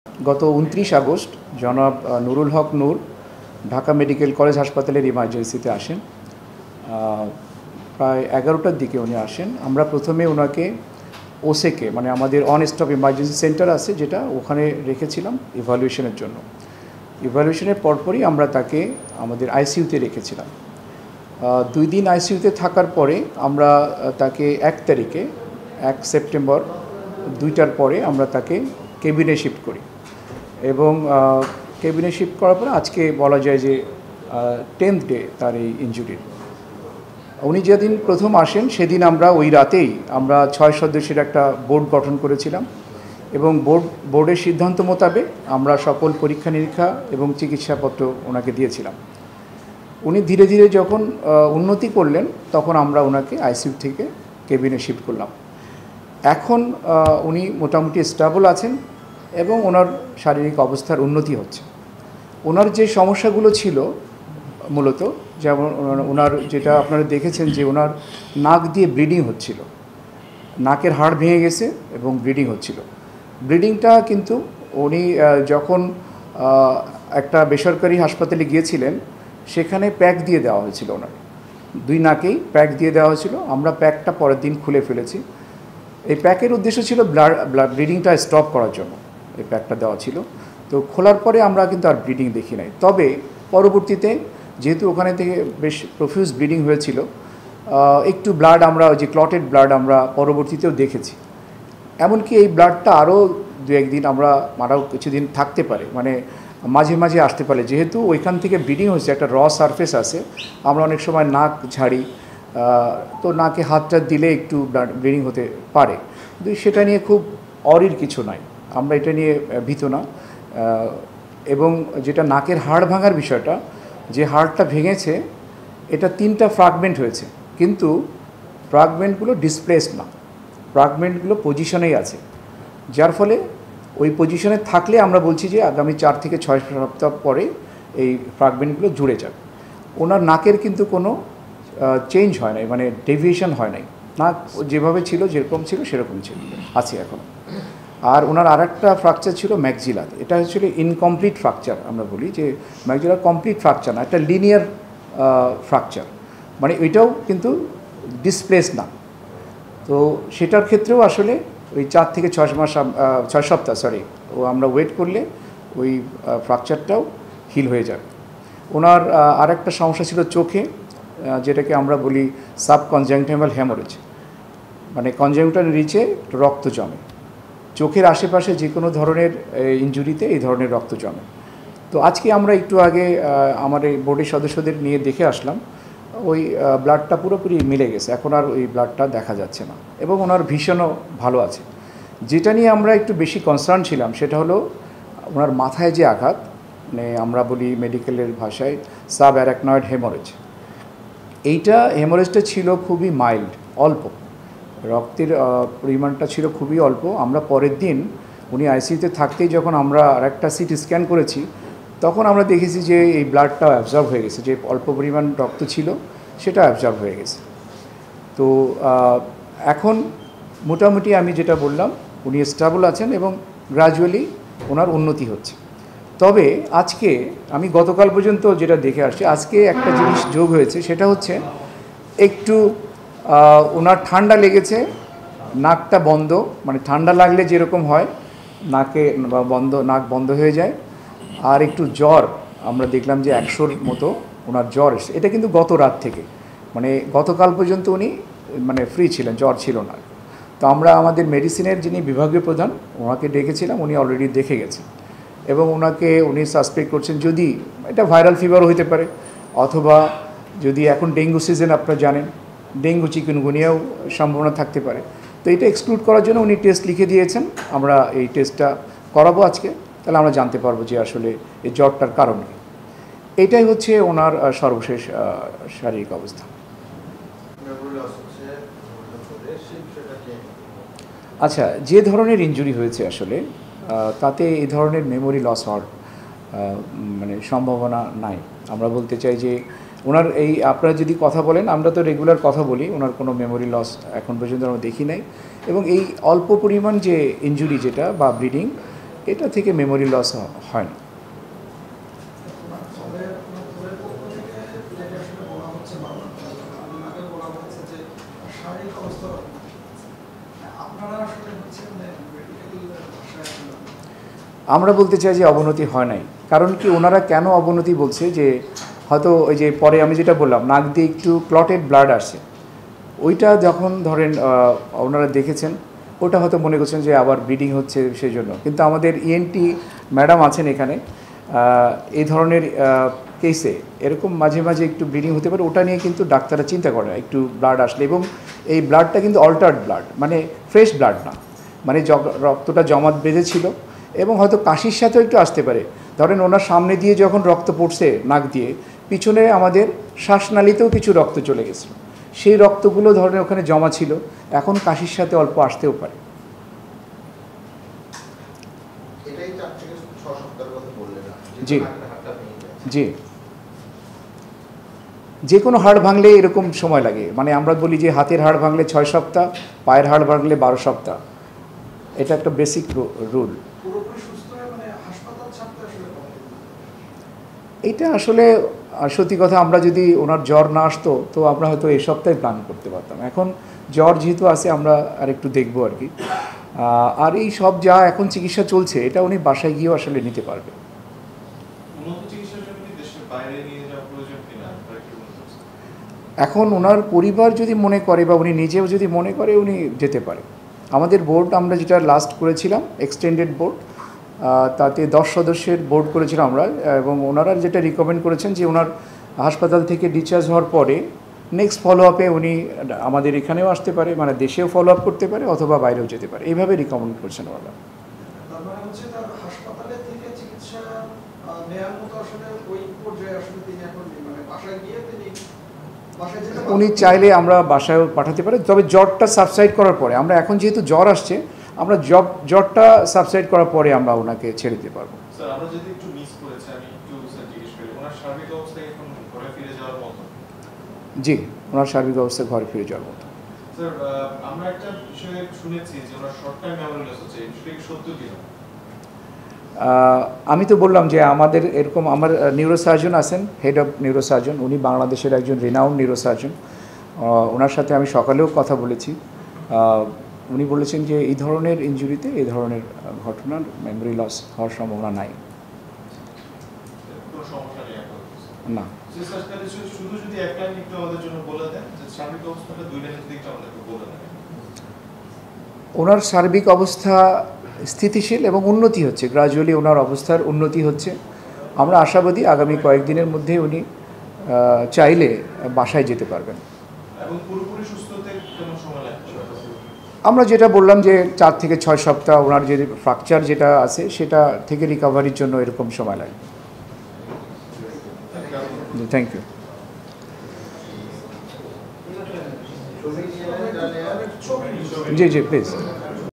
গত ২৯ আগস্ট জনাব নুরুল হক নূর Dhaka medical college হাসপাতালের ইমার্জেন্সিতে আসেন। প্রায় ১১টার দিকে উনি আসেন। আমরা প্রথমে ওনাকে ওসেকে মানে আমাদের অন স্টপ ইমার্জেন্সি সেন্টার আছে যেটা, ওখানে রেখেছিলাম ইভ্যালুয়েশনের জন্য। ইভ্যালুয়েশনের পরপরই আমরা তাকে আমাদের আইসিইউতে রেখেছিলাম। ২ দিন আইসিইউতে থাকার পরে আমরা তাকে ১ সেপ্টেম্বর ২টার পরে আমরা তাকে কেবিনে শিফট করি এবং কেবিনে শিফট করার পরে আজকে বলা যায় যে 10th ডে তার এই ইনজুরির। উনি যেদিন প্রথম আসেন সেদিন আমরা ওই রাতেই আমরা ৬ সদস্যের একটা বোর্ড গঠন করেছিলাম এবং বোর্ডের সিদ্ধান্ত মোতাবেক আমরা সকল পরীক্ষা নিরীক্ষা এবং চিকিৎসাপত্র ওনাকে দিয়েছিলাম। উনি ধীরে ধীরে যখন উন্নতি করলেন তখন আমরা ওনাকে আইসিইউ থেকে কেবিনে শিফট করলাম। এখন উনি মোটামুটি স্টেবল আছেন এবং ওনার শারীরিক অবস্থার উন্নতি হচ্ছে। ওনার যে সমস্যাগুলো ছিল মূলত, যেমন ওনার যেটা আপনারা দেখেছেন যে ওনার নাক দিয়ে ব্লিডিং হচ্ছিল, নাকের হাড় ভেঙে গেছে এবং ব্লিডিং হচ্ছিল। ব্লিডিংটা কিন্তু উনি যখন একটা বেসরকারি হাসপাতালে গিয়েছিলেন সেখানে প্যাক দিয়ে দেওয়া হয়েছিল, ওনার 2 নাকেই প্যাক দিয়ে দেওয়া হয়েছিল। আমরা প্যাকটা পরের দিন খুলে ফেলেছি। এই প্যাকের উদ্দেশ্য ছিল ব্লিডিংটা স্টপ করার জন্য এই প্যাকটা দেওয়া ছিল। তো খোলার পরে আমরা কিন্তু আর ব্লিডিং দেখি নাই। তবে পরবর্তীতে যেহেতু ওখানে থেকে বেশ প্রফিউজ ব্লিডিং হয়েছিল, একটু ব্লাড আমরা যে ক্লটেড ব্লাড আমরা পরবর্তীতেও দেখেছি। এমনকি এই ব্লাডটা আরও 2-1 দিন আমরা আরও কিছুদিন থাকতে পারে, মানে মাঝে মাঝে আসতে পারে। যেহেতু ওইখান থেকে ব্লিডিং হয়েছে, একটা সারফেস আছে, আমরা অনেক সময় নাক ঝাড়ি, তো নাকে হাতটা দিলে একটু ব্লিডিং হতে পারে, কিন্তু সেটা নিয়ে খুব অরির কিছু নাই, আমরা এটা নিয়ে ভীত না। এবং যেটা নাকের হাড় ভাঙার বিষয়টা, যে হাড়টা ভেঙেছে এটা 3টা ফ্র্যাগমেন্ট হয়েছে, কিন্তু ফ্র্যাগমেন্টগুলো ডিসপ্লেসড না, ফ্র্যাগমেন্টগুলো পজিশনেই আছে, যার ফলে ওই পজিশনে থাকলে আমরা বলছি যে আগামী 4 থেকে 6 সপ্তাহ পরে এই ফ্র্যাগমেন্টগুলো জুড়ে যাবে। ওনার নাকের কিন্তু কোনো চেঞ্জ হয় নাই, মানে ডেভিয়েশন হয় নাই, নাক যেভাবে ছিল যেরকম ছিল সেরকম ছিল আছে এখন। আর ওনার আরেকটা ফ্র্যাকচার ছিল ম্যাক্সিলার, এটা হচ্ছিল ইনকমপ্লিট ফ্র্যাকচার। আমরা বলি যে ম্যাক্সিলার কমপ্লিট ফ্র্যাকচার না, একটা লিনিয়ার ফ্র্যাকচার, মানে ওইটাও কিন্তু ডিসপ্লেস না। তো সেটার ক্ষেত্রেও আসলে ওই 4 থেকে 6 সপ্তাহ আমরা ওয়েট করলে ওই ফ্র্যাকচারটাও হিল হয়ে যাবে। ওনার আরেকটা সমস্যা ছিল চোখে, যেটাকে আমরা বলি সাবকনজাংটিভাল হ্যামোরেজ, মানে কনজাংটিভাল নিচে রক্ত জমে। চোখের আশেপাশে যে কোনো ধরনের ইনজুরিতে এই ধরনের রক্ত জমে। তো আজকে আমরা একটু আগে আমার এই বোর্ডের সদস্যদের নিয়ে দেখে আসলাম, ওই ব্লাডটা পুরোপুরি মিলে গেছে, এখন আর ওই ব্লাডটা দেখা যাচ্ছে না এবং ওনার ভীষণও ভালো আছে। যেটা নিয়ে আমরা একটু বেশি কনসার্ন ছিলাম সেটা হলো ওনার মাথায় যে আঘাত, মানে আমরা বলি মেডিকেলের ভাষায় সাব অ্যারাকনয়েড হেমোরেজ। এইটা হেমোরেজটা ছিল খুবই মাইল্ড, অল্প, রক্তের পরিমাণটা ছিল খুবই অল্প। আমরা পরের দিন উনি আইসিইউতে থাকতেই যখন আমরা আরেকটা সিটি স্ক্যান করেছি তখন আমরা দেখেছি যে এই ব্লাডটা অ্যাবজর্ব হয়ে গেছে, যে অল্প পরিমাণ রক্ত ছিল সেটা অ্যাবজর্ব হয়ে গেছে। তো এখন মোটামুটি আমি যেটা বললাম উনি স্টেবল আছেন এবং গ্র্যাজুয়ালি ওনার উন্নতি হচ্ছে। তবে আজকে আমি গতকাল পর্যন্ত যেটা দেখে আসছি, আজকে একটা জিনিস যোগ হয়েছে, সেটা হচ্ছে একটু ওনার ঠান্ডা লেগেছে, নাকটা বন্ধ, মানে ঠান্ডা লাগলে যেরকম হয় নাকে নাক বন্ধ হয়ে যায়। আর একটু জ্বর আমরা দেখলাম যে 100-র মতো ওনার জ্বর এসেছে। এটা কিন্তু গত রাত থেকে, মানে গতকাল পর্যন্ত উনি মানে ফ্রি ছিলেন, জ্বর ছিল না। তো আমরা আমাদের মেডিসিনের যিনি বিভাগীয় প্রধান ওনাকে ডেকেছিলাম, উনি অলরেডি দেখে গেছেন এবং উনি সাসপেক্ট করছেন যদি এটা ভাইরাল ফিভারও হতে পারে, অথবা যদি এখন ডেঙ্গু সিজন আপনারা জানেন, ডেঙ্গু চিকুনগুনিয়াও সম্ভাবনা থাকতে পারে। তো এটা এক্সক্লুড করার জন্য উনি টেস্ট লিখে দিয়েছেন, আমরা এই টেস্টটা করাবো আজকে, তাহলে আমরা জানতে পারবো যে আসলে এই জ্বরটার কারণ কী। এটাই হচ্ছে ওনার সর্বশেষ শারীরিক অবস্থা। আচ্ছা, যে ধরনের ইনজুরি হয়েছে আসলে তাতে এই ধরনের মেমোরি লস হওয়ার মানে সম্ভাবনা নাই। আমরা বলতে চাই যে ওনার এই আপনারা যদি কথা বলেন, আমরা তো রেগুলার কথা বলি, ওনার কোনো মেমোরি লস এখন পর্যন্ত আমরা দেখি নাই। এবং এই অল্প পরিমাণ যে ইনজুরি যেটা বা ব্লিডিং, এটা থেকে মেমোরি লস হয় না। আমরা বলতে চাই যে অবনতি হয় নাই, কারণ কি ওনারা কেন অবনতি বলছে যে হয়তো ওই যে পরে আমি যেটা বললাম নাক দিয়ে একটু ক্লটেড ব্লাড আসছে, ওইটা যখন ধরেন ওনারা দেখেছেন ওটা হয়তো মনে করছেন যে আবার ব্লিডিং হচ্ছে সেই জন্য। কিন্তু আমাদের ইএনটি ম্যাডাম আছেন এখানে, এই ধরনের কেসে এরকম মাঝে মাঝে একটু ব্লিডিং হতে পারে, ওটা নিয়ে কিন্তু ডাক্তাররা চিন্তা করে একটু ব্লাড আসলে, এবং এই ব্লাডটা কিন্তু অল্টার্ড ব্লাড, মানে ফ্রেশ ব্লাড না, মানে রক্তটা জমাট বেঁধেছিল এবং হয়তো কাশির সাথেও একটু আসতে পারে। ধরেন ওনার সামনে দিয়ে যখন রক্ত পড়ছে নাক দিয়ে, পিছনে আমাদের শ্বাসনালীতেও কিছু রক্ত চলে গেছিলো, সেই রক্তগুলো ধরেন ওখানে জমা ছিল, এখন কাশির সাথে অল্প আসতেও পারে। জি জি, যে কোনো হাড় ভাঙলে এরকম সময় লাগে, মানে আমরা বলি যে হাতের হাড় ভাঙলে 6 সপ্তাহ, পায়ের হাড় ভাঙলে 12 সপ্তাহ, এটা একটা বেসিক রুল। এইটা আসলে সত্যি কথা, আমরা যদি ওনার জ্বর না আসতো তো আমরা হয়তো এই সপ্তাহে প্ল্যান করতে পারতাম। এখন জ্বর যেহেতু আছে আমরা আর একটু দেখবো আর কি। আর এই সব যা এখন চিকিৎসা চলছে এটা উনি বাসায় গিয়েও আসলে নিতে পারবে। এখন ওনার পরিবার যদি মনে করে বা উনি নিজেও যদি মনে করে উনি যেতে পারে। আমাদের বোর্ড আমরা যেটা লাস্ট করেছিলাম এক্সটেন্ডেড বোর্ড, তাতে 10 সদস্যের বোর্ড করেছিলাম আমরা, এবং ওনারা যেটা রিকমেন্ড করেছেন যে ওনার হাসপাতাল থেকে ডিসচার্জ হওয়ার পরে নেক্সট ফলো আপে উনি আমাদের এখানেও আসতে পারে, মানে দেশেও ফলো আপ করতে পারে অথবা বাইরেও যেতে পারে, এইভাবে রিকমেন্ড করছেন ওনারা। উনি চাইলে আমরা বাসায়ও পাঠাতে পারি, তবে জ্বরটা সাবসাইড করার পরে, আমরা এখন যেহেতু জ্বর আসছে আমরা জ্বরটা সাবসাইড করার পরে আমরা ওনাকে ছেড়ে দিতে পারবো। জি, ওনার সার্বিক অবস্থা ঘরে ফিরে যাওয়ার মতো। আমি তো বললাম যে আমাদের এরকম আমার নিউরোসার্জন আছেন, হেড অফ নিউরোসার্জন, উনি বাংলাদেশের একজন রিনাউন্ড নিউরোসার্জন। ওনার সাথে আমি সকালেও কথা বলেছি, উনি বলেছেন যে এই ধরনের ইনজুরিতে এই ধরনের ঘটনার মেমোরি লস হওয়ার সম্ভাবনা নাই। না, ওনার সার্বিক অবস্থা স্থিতিশীল এবং উন্নতি হচ্ছে, গ্রাজুয়ালি ওনার অবস্থার উন্নতি হচ্ছে। আমরা আশাবাদী আগামী কয়েকদিনের মধ্যে উনি চাইলে বাসায় যেতে পারবেন। আমরা যেটা বললাম যে 4 থেকে 6 সপ্তাহ, ওনার যে ফ্র্যাকচার যেটা আছে সেটা থেকে রিকভারির জন্য এরকম সময় লাগবে। Thank you. জি জি, প্লিজ।